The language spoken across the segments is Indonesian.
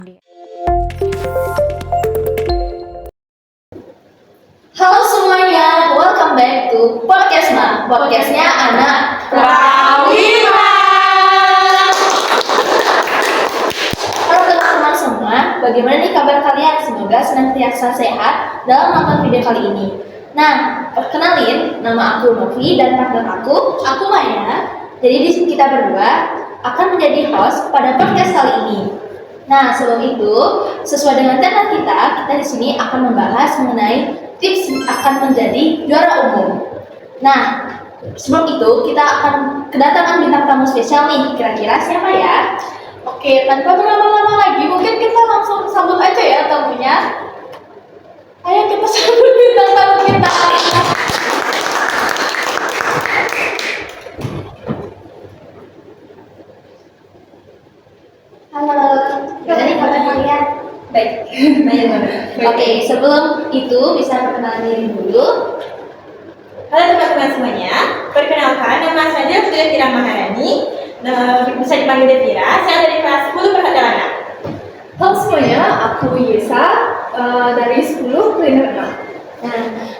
Halo semuanya, welcome back to Podcast Ma, podcastnya anak Prawira. Halo teman-teman semua, bagaimana nih kabar kalian? Semoga senantiasa sehat dalam nonton video kali ini. Nah, perkenalin, nama aku Novi dan partner aku Maya. Jadi kita berdua akan menjadi host pada podcast kali ini. Nah, sebelum itu, sesuai dengan tema kita di sini akan membahas mengenai tips akan menjadi juara umum. Nah, sebelum itu kita akan kedatangan bintang tamu spesial nih. Kira-kira siapa ya? Oke, tanpa berlama-lama lagi, mungkin kita langsung sambut aja ya tamunya. Ayo kita sambut bintang tamu kita hari ini. Halo, gimana nih kabar kalian? Baik. Oke, sebelum itu bisa perkenalan diri dulu. Halo teman-teman semuanya, perkenalkan nama saya Devira Maharani, bisa dipanggil Devira. Saya dari kelas 10 perhotelan. Halo semuanya, aku Yesa dari 10 kuliner 6.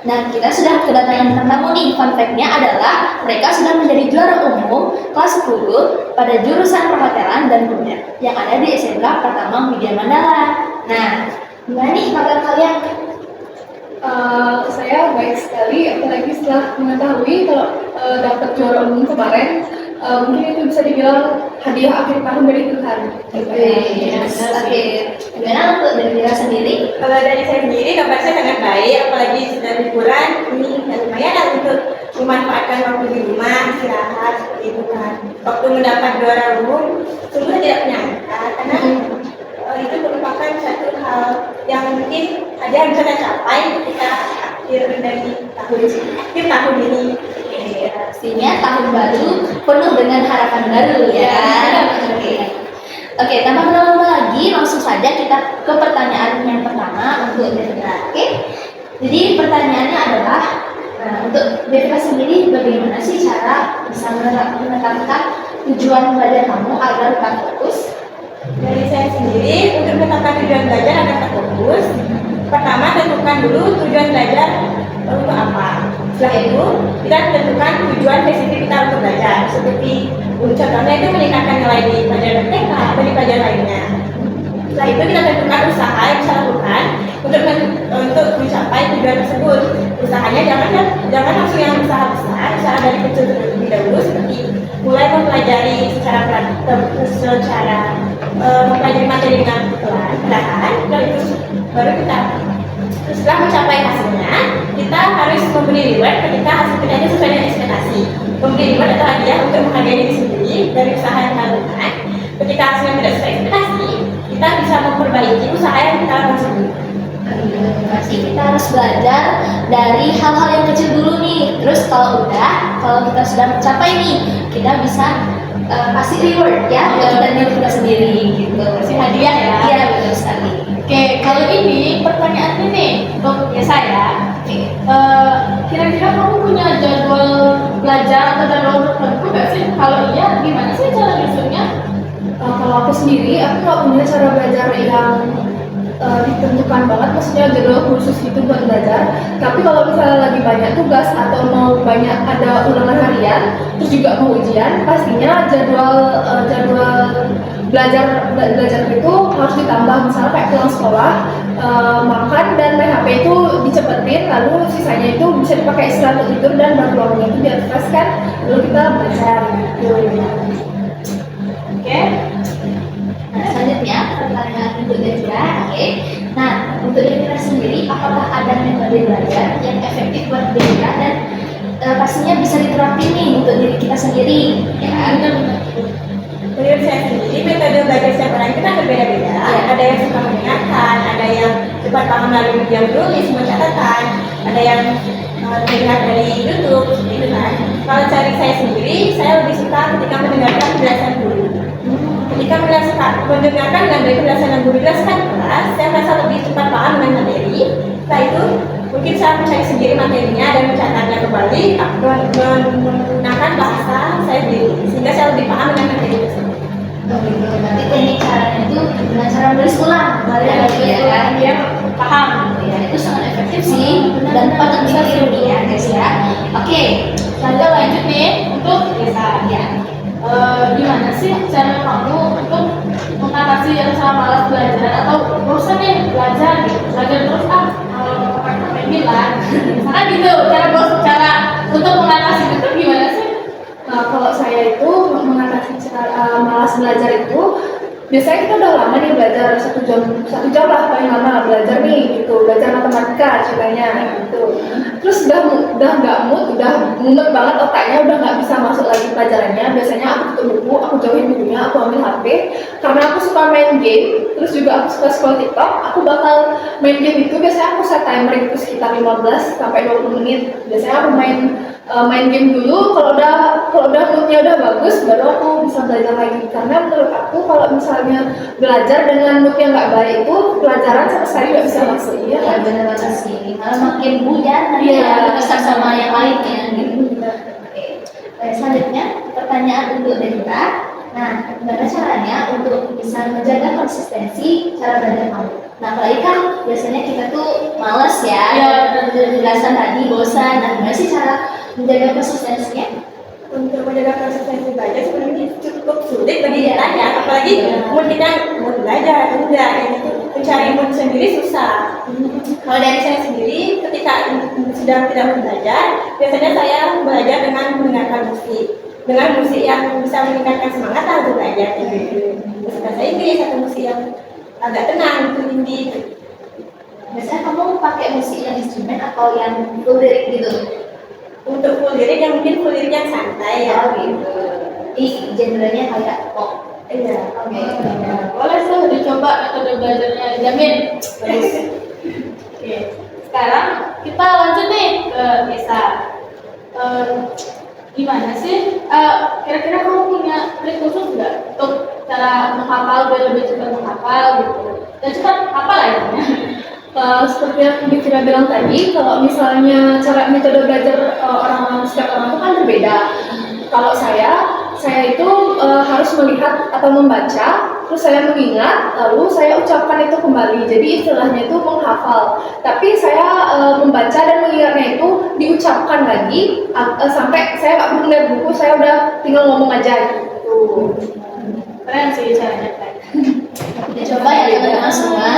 Nah, kita sudah kedatangan bintang tamu nih. Fun fact-nya adalah mereka sudah menjadi juara umum kelas 10 pada jurusan perhotelan dan kuliner yang ada di SMK Pertama Widya Mandala. Nah, gimana nih kabar kalian? Saya baik sekali, apalagi setelah mengetahui kalau dapat juara umum kemarin. Mungkin itu bisa dibilang hadiah akhir tahun dari Tuhan. Oke. Gimana untuk Devira sendiri? Kalau dari saya sendiri, kabar saya sangat baik, apalagi sudah liburan. Ini lumayan lah untuk memanfaatkan waktu di rumah, istirahat, seperti itu kan. Waktu mendapat juara umum, sungguh tidak menyangka, karena itu merupakan satu hal yang mungkin hadiah bisa tercapai ketika akhir dari tahun ini. Pastinya tahun baru penuh dengan harapan baru ya. Oke, tanpa berlama-lama lagi, langsung saja kita ke pertanyaan yang pertama untuk Devira. Oke, jadi pertanyaannya adalah untuk Devira sendiri, bagaimana sih cara bisa menetapkan tujuan belajar kamu agar tetap fokus? Dari saya sendiri, untuk menetapkan tujuan belajar agar terfokus, pertama tentukan dulu tujuan belajar untuk apa. Setelah itu, kita tentukan tujuan spesifik kita untuk belajar. Seperti contohnya itu meningkatkan nilai di pelajaran TK atau di pelajaran lainnya. Setelah itu kita tentukan usaha yang bisa lakukan untuk mencapai tujuan tersebut. Usahanya jangan langsung yang usaha besar, usaha dari kecil terlebih dahulu, seperti mulai mempelajari secara mempelajari materi dengan perlahan, baru kita setelah mencapai hasilnya, kita harus memberi reward ketika hasil kita itu sesuai dengan ekspektasi. Memberi reward atau hadiah untuk menghargai diri sendiri dari usaha yang kita lakukan. Ketika hasilnya tidak sesuai ekspektasi, kita bisa memperbaiki usaha yang kita lakukan sendiri. Pasti kita harus belajar dari hal-hal yang kecil dulu nih. Terus kalau kita sudah mencapai nih, kita bisa kasih reward ya buat diri kita sendiri gitu. Kasih hadiah ya. Iya, betul sekali. Oke, kalau ini pertanyaannya nih untuk saya. Kira-kira kamu punya jadwal belajar atau jadwal tertentu nggak sih? Kalau iya, gimana sih cara nyusunnya? Kalau aku sendiri, aku nggak punya cara belajar yang ditentukan banget, maksudnya jadwal khusus itu buat belajar. Tapi kalau misalnya lagi banyak tugas atau mau banyak ada ulangan harian, terus juga mau ujian, pastinya jadwal belajar itu harus ditambah. Misalnya kayak pulang sekolah, makan dan main HP itu dicepetin, lalu sisanya itu bisa dipakai istirahat untuk tidur dan baru bangun itu biar fresh kan, lalu kita belajar gitu. Oke. Nah, selanjutnya pertanyaan untuk Devira. Oke. Nah, untuk Devira sendiri, apakah ada metode belajar yang efektif buat Devira dan pastinya bisa diterapin nih untuk diri kita sendiri? Ya, Menurut saya sendiri, metode belajar setiap orang itu kan berbeda-beda. Ada yang suka mendengarkan, ada yang cepat paham melalui video tulis, semua catatan, ada yang melihat dari YouTube, gitu kan. Kalau cari saya sendiri, saya lebih suka ketika mendengarkan penjelasan guru. Ketika mendengarkan dan dari penjelasan yang guru jelaskan kelas, saya merasa lebih cepat paham dengan materi. Setelah itu, mungkin saya mencari sendiri materinya dan mencatatnya kembali menggunakan bahasa saya sendiri, sehingga saya lebih paham dengan materi tersebut. Begitu. Nanti teknik caranya itu dengan cara menulis ulang. Kalian Ya, biar paham. ya, itu sangat efektif sih dan patut ditiru nih ya guys ya. Oke, Kita lanjut nih untuk kita ya. gimana sih cara kamu untuk mengatasi rasa malas belajar atau bosan nih belajar terus kalau pakai bilang misalkan gitu cara untuk mengatasi itu gimana sih? Nah, kalau saya itu mengatasi malas belajar itu biasanya kita udah lama nih belajar satu jam lah paling lama belajar nih gitu, belajar matematika ceritanya gitu. Terus udah nggak mood, udah mumet banget otaknya, udah nggak bisa masuk lagi pelajarannya. Biasanya aku tutup buku, aku jauhin bukunya, aku ambil HP karena aku suka main game. Terus juga aku suka scroll TikTok. Aku bakal main game itu biasanya aku set timer itu sekitar 15 sampai 20 menit. Biasanya aku main game dulu, kalau udah moodnya udah bagus baru aku bisa belajar lagi. Karena menurut aku kalau misalnya belajar dengan mood yang nggak baik itu pelajaran sama sekali nggak bisa masuk. Iya Ya kan? benar banget sih. Malah makin buyar nanti Iya. ya besar sama yang lainnya gitu. Oke. Baik, selanjutnya pertanyaan untuk Denda. Nah, gimana caranya untuk bisa menjaga konsistensi cara belajar kamu? Nah, apalagi kan biasanya kita tuh males ya, Iya. penjelasan tadi bosan. Nah, gimana sih cara menjaga konsistensinya? Untuk menjaga konsistensi belajar sebenarnya cukup sulit bagi Iya. kita ya, apalagi Iya. mood kita mau belajar atau enggak, kayak gitu. Mencari mood sendiri susah. Kalau dari saya sendiri, ketika sedang tidak mau belajar, biasanya saya belajar dengan mendengarkan musik yang bisa meningkatkan semangat untuk belajar. Musik bahasa Inggris atau musik yang agak tenang, itu indie. Biasanya kamu pakai musik yang instrumen atau yang full lirik gitu? Untuk full lirik yang mungkin full lirik yang santai ya. Oh gitu. Genrenya kayak pop. Iya. Oke. Boleh tuh dicoba metode belajarnya jamin. Oke. Sekarang kita lanjut nih ke Nisa. Gimana sih? Kira-kira kamu punya trik khusus nggak untuk cara menghafal biar lebih cepat menghafal gitu? Dan cepat hafal lah intinya. Seperti yang Dikira bilang tadi, kalau misalnya cara metode belajar setiap orang itu kan berbeda. Kalau saya itu harus melihat atau membaca, terus saya mengingat, lalu saya ucapkan itu kembali. Jadi istilahnya itu menghafal. Tapi saya membaca dan mengingatnya itu diucapkan lagi sampai saya nggak perlu lihat buku, saya udah tinggal ngomong aja gitu. Keren sih caranya kan. Kita coba ya teman-teman semua.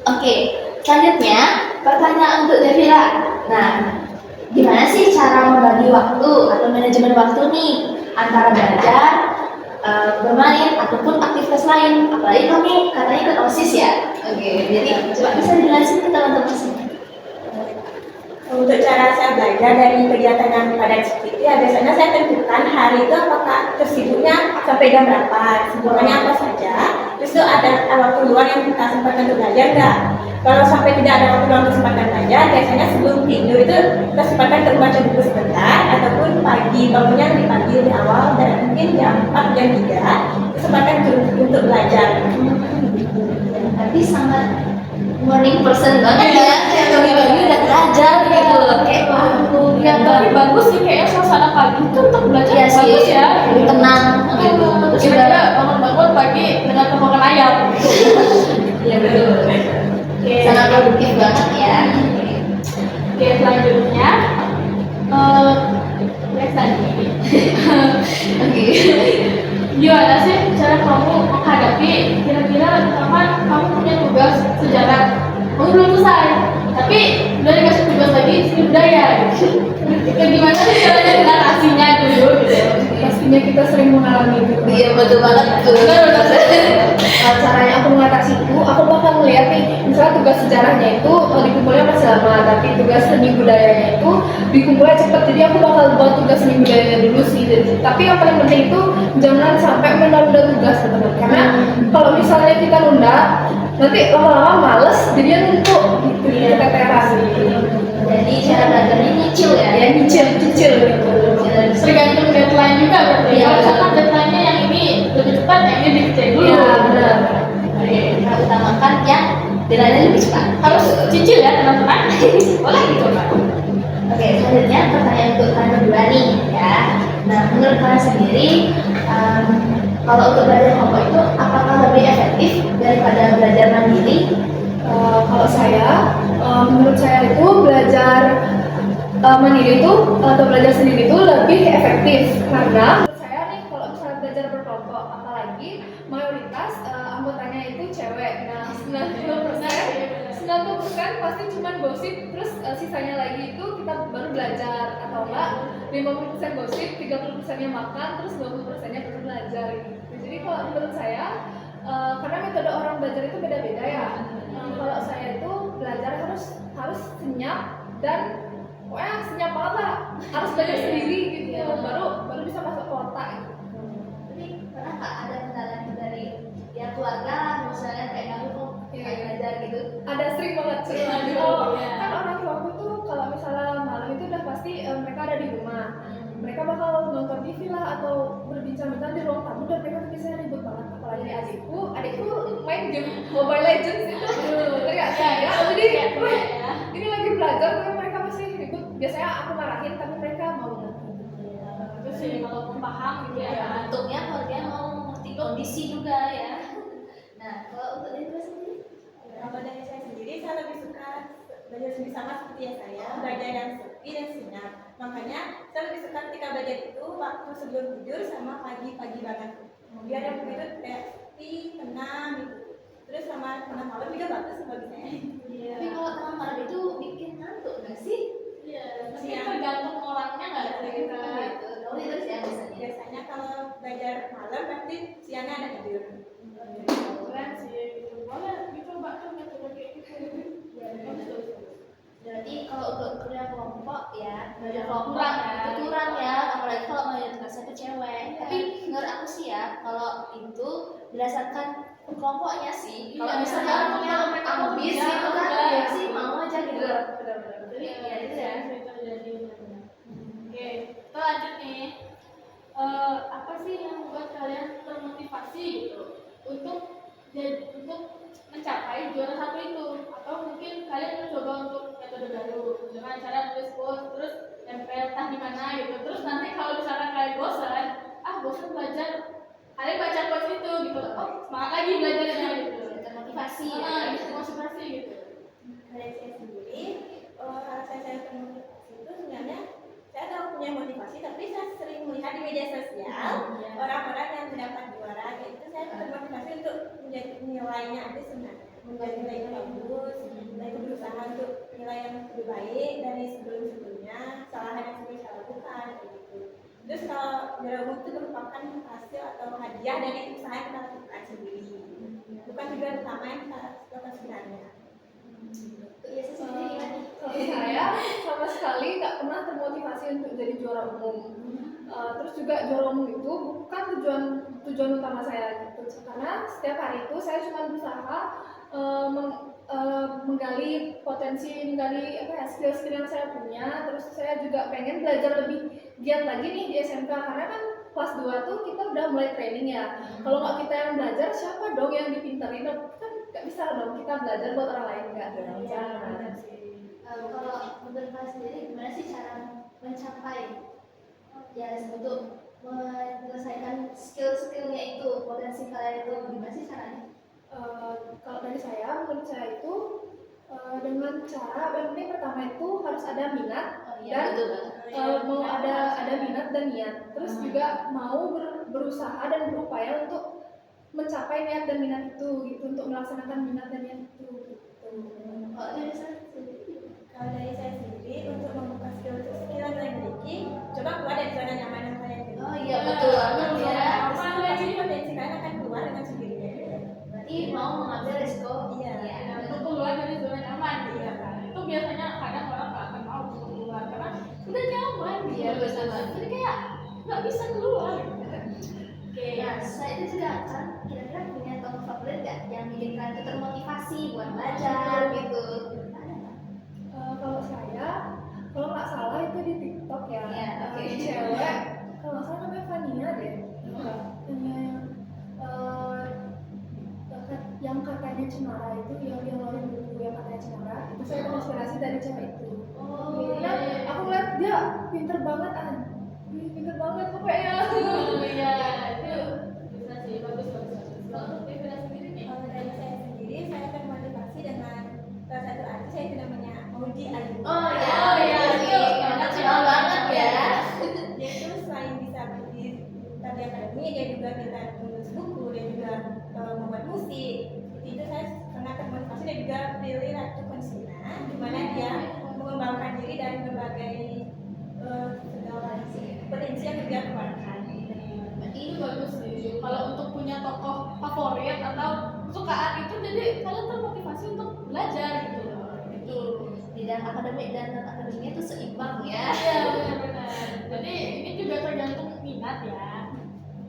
Oke, selanjutnya pertanyaan untuk Devira. Nah, gimana sih cara membagi waktu atau manajemen waktu nih antara belajar, bermain ataupun aktivitas lain? Apalagi kamu katanya ikut OSIS ya. Oke, jadi coba bisa dijelasin ke teman-teman semua. Untuk cara saya belajar dari kegiatan yang padat seperti itu ya, biasanya saya tentukan hari itu apakah tersibuknya sampai jam berapa, kesibukannya apa saja. Terus itu ada waktu luang yang kita sempatkan untuk belajar enggak? Kalau sampai tidak ada waktu luang untuk sempatkan belajar, biasanya sebelum tidur itu kita sempatkan untuk baca buku sebentar, ataupun pagi bangunnya lebih pagi lebih awal, dan mungkin jam 4 jam 3 kesempatan untuk belajar. Tapi sangat morning person banget ya, kayak pagi-pagi udah belajar gitu. Kayak Yang tapi bagus sih kayaknya suasana pagi itu untuk belajar Iya sih, bagus ya. tenang gitu. Terus Terus juga juga bangun-bangun pagi dengan kemakan ayam. ya betul. Oke. Sangat produktif banget ya. Oke, selanjutnya next tadi. Oke. Gimana sih cara kamu menghadapi kira-kira teman kamu punya tugas sejarah kamu belum selesai tapi udah dikasih tugas lagi seni budaya gitu. Gimana sih caranya mengatasinya dulu gitu? Pastinya kita sering mengalami itu. Iya betul banget tuh. Caranya aku mengatasi itu, aku bakal melihat nih, misalnya tugas sejarahnya itu dikumpulnya masih lama, tapi tugas seni budayanya itu dikumpulnya cepat. Jadi aku bakal buat tugas seni budayanya dulu sih. Tapi yang paling penting itu jangan sampai menunda tugas teman-teman. Karena kalau misalnya kita nunda, nanti lama-lama males, jadinya numpuk gitu, keteteran gitu. Jadi cara belajarnya nyicil ya. Ya cicil gitu. Tergantung deadline juga berarti. Iya. Kalau misalkan deadline-nya yang ini lebih cepat, yang ini dikerjain dulu. Iya benar. Oke, kita utamakan yang nilainya lebih cepat. Harus cicil ya teman-teman. Boleh dicoba. Oke, selanjutnya pertanyaan untuk kalian berdua nih ya. Nah, menurut kalian sendiri, Kalau untuk belajar kelompok itu apakah lebih efektif daripada belajar mandiri? Kalau saya, menurut saya itu belajar mandiri itu atau belajar sendiri itu lebih efektif karena menurut saya nih kalau misalnya belajar berkelompok apalagi mayoritas anggotanya itu cewek. Nah, 90% pasti cuma gosip terus sisanya lagi itu kita baru belajar atau enggak 50% gosip, 30%-nya makan, terus 20%-nya baru belajar gitu. Jadi kalau menurut saya karena metode orang belajar itu beda-beda ya. Kalau saya itu belajar harus senyap dan pokoknya senyap banget lah, harus belajar sendiri gitu, baru bisa masuk ke otak gitu. Tapi pernah nggak ada kendala dari ya keluarga lah, misalnya kayak kamu kok kayak belajar gitu? Ada sering banget sih. Kan orang tuaku tuh kalau misalnya malam itu udah pasti mereka ada di rumah. Mereka bakal nonton TV lah atau berbincang-bincang di ruang tamu dan mereka biasanya ribut banget. Apalagi adikku main game Mobile Legends itu teriak-teriak. Jadi ini lagi belajar tapi mereka masih ribut. Biasanya aku marahin tapi mereka mau ngerti. Terus ya kalau paham gitu ya. Untungnya keluarga mau ngerti kondisi juga ya. Nah, kalau untuk diri sendiri? Kalau dari saya sendiri, saya lebih suka belajar sendiri sama seperti yang saya, belajar yang sepi dan senyap. Makanya saya lebih suka ketika belajar itu waktu sebelum tidur sama pagi-pagi banget. Biar yang begitu kayak sepi, tenang gitu. Terus sama tengah malam juga bagus bagi saya. Tapi kalau tengah malam itu bikin ngantuk nggak sih? Iya, tapi tergantung orangnya nggak ada kita. Kalau itu siang biasanya. Biasanya kalau belajar malam pasti siangnya ada tidur. Keren sih, gitu. Boleh dicoba kan metode kayak gitu. Berarti kalau untuk kuliah kelompok ya, belajar kelompok Kurang ya. itu kurang ya, apalagi kalau mayoritasnya ke cewek. Tapi menurut aku sih ya, kalau itu berdasarkan kelompoknya sih. Kalau misalnya orangnya ambis gitu kan, ya sih mau aja gitu. Jadi ya itu ya, itu terjadi. Oke, kita lanjut nih. Apa sih yang membuat kalian termotivasi gitu untuk mencapai juara satu itu? Atau mungkin kalian mencoba untuk metode baru dengan cara nulis quote terus tempel entah di mana gitu. Terus nanti kalau misalkan kalian bosan belajar, kalian baca quote itu gitu. Oh, semangat lagi belajarnya gitu. Termotivasi ya. Motivasi gitu. Dari saya sendiri, alasan saya termotivasi itu sebenarnya saya tahu punya motivasi, tapi saya sering melihat di media sosial orang-orang yang mendapat juara, itu saya termotivasi untuk menjadi nilainya ada sebenarnya, menjadi nilai yang bagus, dan itu berusaha untuk nilai yang lebih baik dari sebelum-sebelumnya, kesalahan yang sering saya lakukan, gitu. Terus kalau juara umum itu merupakan hasil atau hadiah dari usaha yang kita lakukan sendiri, bukan tujuan utama yang kita lakukan sebenarnya. Kalau saya sama sekali nggak pernah termotivasi untuk jadi juara umum. Terus juga juara umum itu bukan tujuan utama saya gitu. Karena setiap hari itu saya cuma berusaha menggali skill-skill yang saya punya. Terus saya juga pengen belajar lebih giat lagi nih di SMK karena kan kelas 2 tuh kita udah mulai training ya. Kalau nggak kita yang belajar, siapa dong yang dipinterin? Kan nggak bisa dong kita belajar buat orang lain nggak ada. Kalau menurut kalian sendiri gimana sih cara mencapai ya untuk menyelesaikan skill-skillnya itu, potensi kalian itu gimana sih caranya? Kalau dari saya, menurut saya itu dengan cara yang penting pertama itu harus ada minat dan mau ada minat dan niat. Terus juga mau berusaha dan berupaya untuk mencapai niat dan minat itu gitu, untuk melaksanakan minat dan niat itu gitu. Kalau dari saya sendiri, untuk membuka skill yang saya miliki, coba keluar dari zona nyaman yang kalian miliki. Oh iya betul banget ya. Pasti potensi kalian akan keluar dengan sendirinya. Berarti mau mengambil resiko. Iya. Untuk keluar dari zona nyaman gitu kan. Itu biasanya kadang orang nggak akan mau untuk keluar karena udah nyaman. Iya betul banget. Jadi kayak nggak bisa keluar. Oke. Nah, saya itu juga kan kira-kira punya tokoh favorit nggak yang bikin kalian tuh termotivasi buat belajar gitu? Kalau saya, kalau nggak salah itu di TikTok ya, Iya, oke. cewek, kalau nggak salah namanya Fania deh, yang kakaknya Cemara itu, yang ngeluarin buku yang kakaknya Cemara, itu saya terinspirasi dari cewek itu. Oh, Nah, aku lihat dia pinter banget pokoknya. iya itu bisa sih. jadi kalian termotivasi untuk belajar gitu loh. Itu di dalam akademik dan non akademiknya itu seimbang ya. Iya benar-benar. Jadi ini juga tergantung minat ya.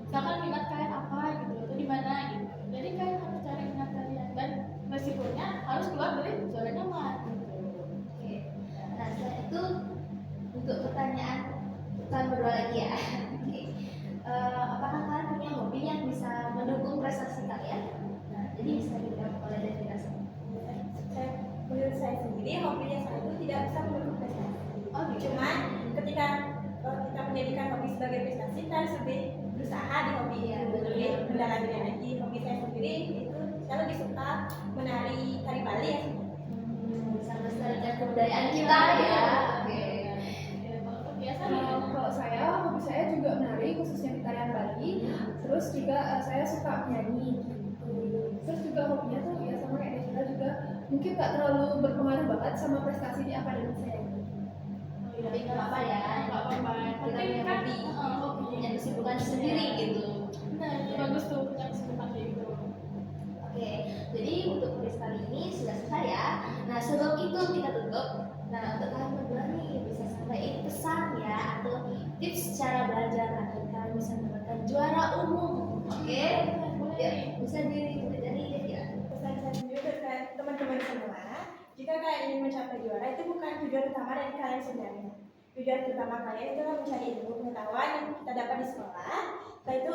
Misalkan minat kalian apa gitu, itu di mana gitu. Jadi kalian harus cari minat kalian dan resikonya harus keluar dari zona nyaman. Gitu. Oke. Nah setelah itu untuk pertanyaan kalian berdua lagi ya. Oke. Apakah kalian punya hobi yang bisa mendukung prestasi kalian? Nah jadi bisa dijawab oleh Devina. Menurut saya sendiri hobinya saya itu tidak bisa mendukung prestasi. Oh gitu. Cuman ketika kita menjadikan hobi sebagai prestasi, kita harus lebih berusaha di hobi Iya, itu, betul. lebih mendalami lagi. Hobi saya sendiri itu saya lebih suka menari tari Bali ya. Bisa melestarikan kebudayaan kita ya. Oke. Ya, kalau biasa Kalau saya, hobi saya juga menari, khususnya di tarian Bali. Terus juga saya suka menyanyi gitu. Terus juga hobinya tuh ya sama kayak Devina juga mungkin nggak terlalu berpengaruh banget sama prestasi di akademik saya. Tapi nggak apa-apa ya. nggak apa-apa. Kita Penting punya kan hobi, hobi. punya kesibukan sendiri gitu. Nah, itu bagus tuh punya kesibukan kayak gitu. Oke, jadi untuk kuis kali ini sudah selesai ya. Nah sebelum itu kita tutup. Nah untuk kalian berdua nih bisa sampaikan pesan ya atau tips cara belajar agar kalian bisa mendapatkan juara umum. Oke, ya, bisa diri dari ya. Pesan saya sendiri untuk teman-teman semua, jika kalian ingin mencapai juara itu bukan tujuan utama dari kalian sebenarnya. Tujuan utama kalian itu adalah mencari ilmu pengetahuan yang kita dapat di sekolah. Setelah itu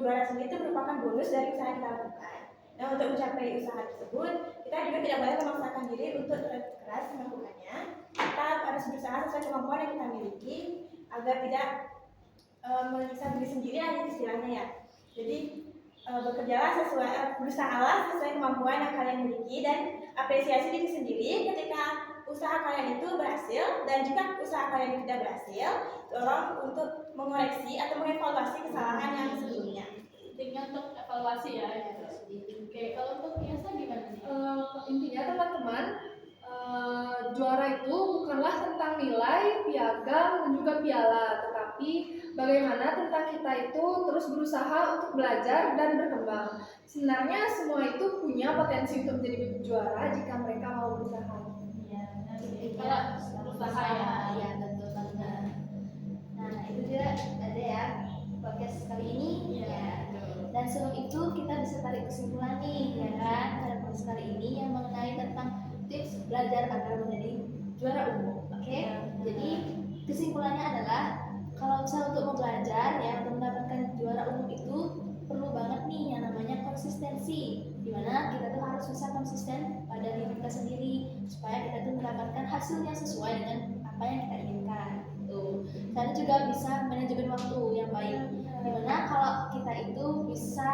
juara sendiri itu merupakan bonus dari usaha yang kita lakukan. Nah untuk mencapai usaha tersebut, kita juga tidak boleh memaksakan diri untuk terlalu keras melakukannya. Kita harus berusaha sesuai kemampuan yang kita miliki agar tidak menyiksa diri sendiri lah istilahnya ya. Jadi bekerjalah sesuai, berusahalah sesuai kemampuan yang kalian miliki dan apresiasi diri sendiri ketika usaha kalian itu berhasil, dan jika usaha kalian tidak berhasil, tolong untuk mengoreksi atau mengevaluasi kesalahan yang sebelumnya. Pentingnya untuk evaluasi ya. Gitu. Oke, kalau untuk biasa gimana nih? Intinya teman-teman, juara itu bukanlah tentang nilai, piagam, dan juga piala, tetapi bagaimana tentang kita itu terus berusaha untuk belajar dan berkembang. Sebenarnya semua itu punya potensi untuk menjadi juara jika mereka mau berusaha. Iya, Intinya kalau berusaha ya tentu banget. Nah itu dia ada ya podcast kali ini ya. Dan sebelum itu kita bisa tarik kesimpulan nih ya kan pada podcast kali ini yang mengenai tentang tips belajar agar menjadi juara umum. Oke? Jadi kesimpulannya adalah kalau misalnya untuk mau belajar ya untuk mendapatkan juara umum itu perlu banget nih yang namanya konsistensi, dimana kita tuh harus bisa konsisten pada diri kita sendiri supaya kita tuh mendapatkan hasil yang sesuai dengan apa yang kita inginkan. Tuh. Dan juga bisa manajemen waktu yang baik, dimana kalau kita itu bisa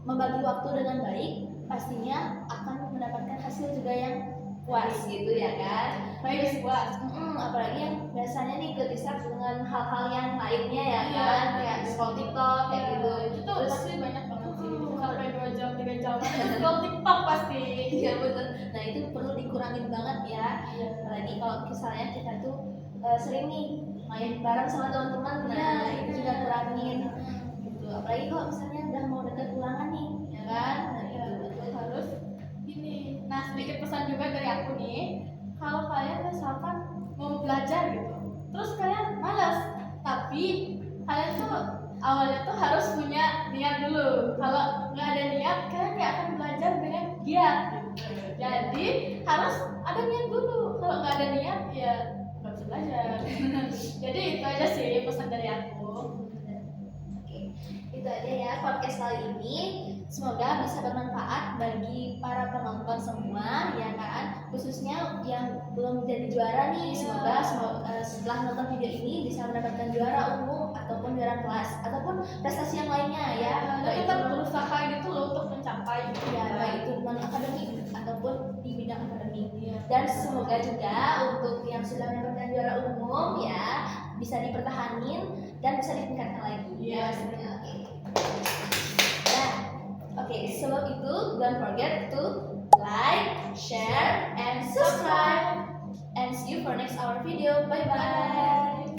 membagi waktu dengan baik, pastinya akan mendapatkan hasil juga yang puas gitu ya kan. baik puas. Apalagi yang biasanya nih ke-distract dengan hal-hal yang lainnya ya kan, kayak scroll TikTok kayak gitu. Itu pasti banyak banget sih. Sampai 2 jam, 3 jam. Itu scroll TikTok pasti. Iya betul. Nah itu perlu dikurangin banget ya. Apalagi kalau misalnya kita tuh sering nih main bareng sama teman-teman, nah itu juga kurangin. Gitu. Apalagi kalau misalnya udah mau deket ulangan nih, ya kan? Nah itu betul harus. Gini. Nah, sedikit pesan juga dari aku nih. Kalau kalian misalkan mau belajar gitu, terus kalian malas, tapi kalian tuh awalnya tuh harus punya niat dulu. Kalau nggak ada niat, kalian nggak akan belajar dengan giat. Gitu. Jadi harus ada niat dulu. Kalau nggak ada niat, ya nggak bisa belajar. Jadi itu aja sih pesan dari aku. Oke, itu aja ya podcast kali ini. Semoga bisa bermanfaat bagi para penonton semua, ya kan? Khususnya yang belum jadi juara nih. Semoga setelah nonton video ini bisa mendapatkan juara umum ataupun juara kelas ataupun prestasi yang lainnya ya. Kita tetap berusaha gitu loh untuk mencapai. Ya, baik itu non akademik ataupun di bidang akademik. Dan semoga juga untuk yang sudah mendapatkan juara umum ya bisa dipertahanin dan bisa ditingkatkan lagi. Iya. Oke, sebelum itu don't forget to like, share, and subscribe. And see you for next our video. Bye bye.